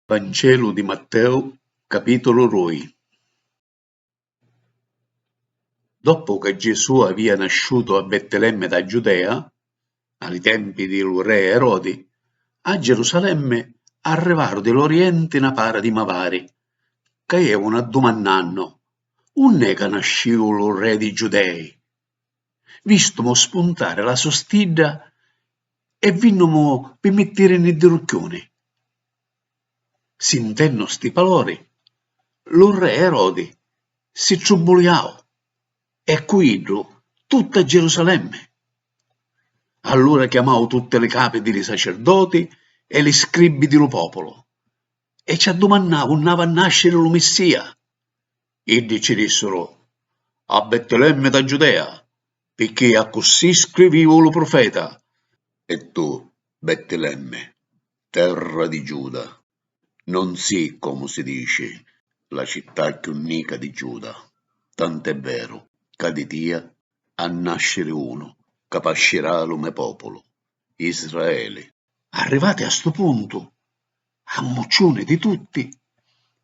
Vangelo di Matteo, capitolo 2. Dopo che Gesù aveva nasciuto a Betlemme da Giudea, ai tempi di re Erodi, a Gerusalemme arrivarono dell'Oriente una para di mavari, che avevano addomannanno, un è che nascivo lo re di Giudei. Vistomo spuntare la sostidda e vinnomo per mettere in dirucchione. Sintenno sti palori, lo re Erodi si trubuliò e quiddu tutta Gerusalemme. Allora chiamò tutte le capi dei sacerdoti e gli scribi dello popolo e ci addumannavano andava a nascere lo Messia. Iddi ci dissero, a Betlemme da Giudea, perché a così scrivivo lo profeta. E tu, Betlemme, terra di Giuda, non sii, come si dice, la città più unica di Giuda, tant'è vero che di dia a nascere uno che pascerà lo me popolo, Israele. Arrivati a sto punto, a moccione di tutti,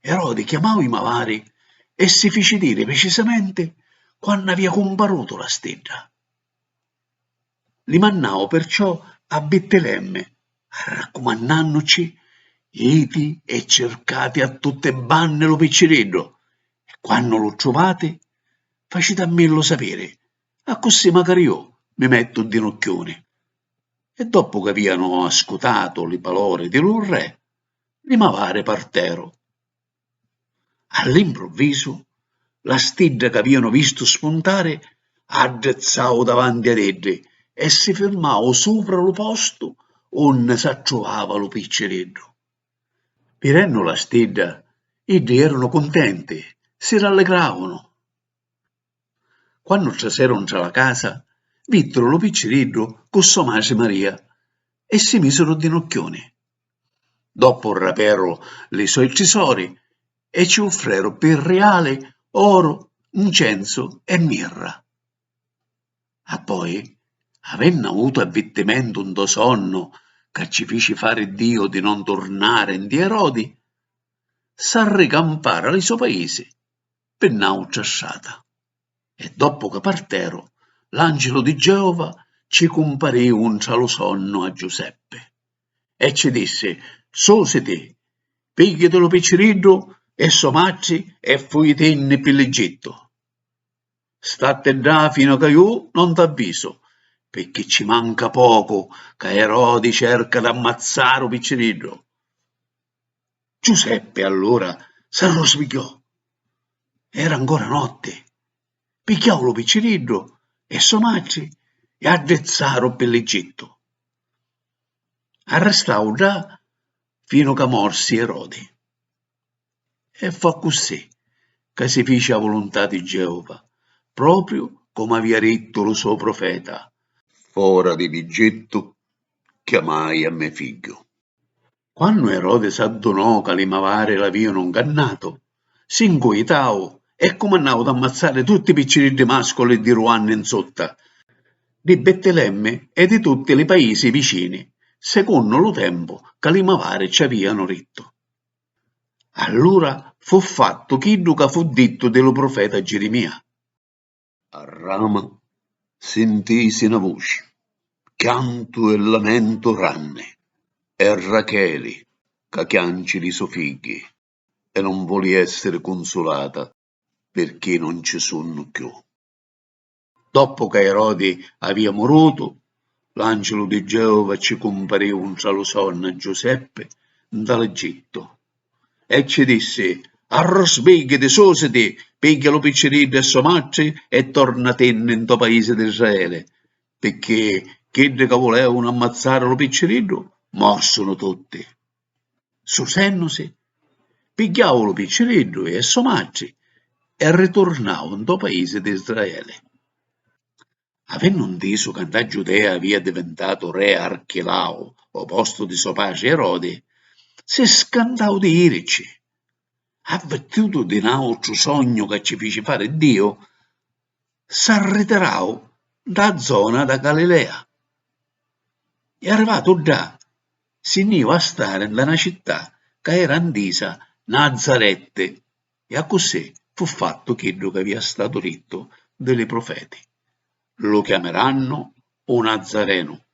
Erode chiamò i mavari e si fece dire precisamente quando aveva comparuto la stella. Li mannavo perciò a Betlemme, raccomandandoci iti e cercate a tutte banne lo piccirillo, e quando lo trovate, facete a me lo sapere, a così magari io mi metto un ginocchione. E dopo che abbiano ascoltato le parole di loro re, li mavare partero. All'improvviso, la stidda che abbiano visto spuntare addezzavo davanti ad edde e si fermavo sopra lo posto onde s'attrovava lo piccirillo. Pirenno la stidda, iddi erano contenti, si rallegravano. Quando trasero tra la casa, vittero lo piccirillo con sua madre Maria e si misero ginocchioni. Dopo rapero le suoi tesori e ci offrero per reale oro, incenso e mirra. A poi, avendo avuto avvertimento un do sonno che ci fece fare Dio di non tornare in di Erodi, s'arricampara al suo paese per un'altra strada. E dopo che partero, l'angelo di Geova ci comparì un tra lo sonno a Giuseppe e ci disse: Sositi, pigliatelo piccirillo e somacci e fuitenne per l'Egitto. State là fino a che io non t'avviso, perché ci manca poco che Erodi cerca d'ammazzare o piccirillo. Giuseppe allora s'arrosvigliò. Era ancora notte. Picchiò lo piccirillo e somacci e addezzaro per l'Egitto. Arrestavo già fino che morsi Erodi. E fu così che si fece la volontà di Geova, proprio come aveva detto lo suo profeta. Fora di Egitto chiamai a me figlio. Quando Erode s'addonò che le mavare l'avevano ingannato, si incoitò e comandò d'ammazzare tutti i piccirilli mascoli di Ruanne in sotta, di Betlemme e di tutti i paesi vicini, secondo lo tempo che le mavare ci avevano ritto. Allora fu fatto chiddu che fu detto dello profeta Geremia. A Rama sentisi una voce, pianto e lamento ranne, e Racheli, che chianci di suoi figli, e non vuole essere consolata perché non ci sono più. Dopo che Erodi aveva morto, l'angelo di Geova ci comparì un tra lo sonno a Giuseppe dall'Egitto e ci disse: arrosbeghiti, sositi, piglia lo piccirillo e somacci e tornatene in tuo paese di Israele, perché quelli che volevano ammazzare lo piccirillo morsono tutti. Susennosi, pigliavo lo piccirillo e somacci e ritornavo in tuo paese di Israele. Avendo inteso che da Giudea aveva diventato re Archelao, o posto di suo padre Erode, si scandò di irici. Avvertito di un altro sogno che ci fece fare Dio, s'arritirò da zona da Galilea. E arrivato là, si univa a stare nella città che era andisa Nazarette, e a così fu fatto quello che aveva stato detto dai profeti. Lo chiameranno o Nazareno.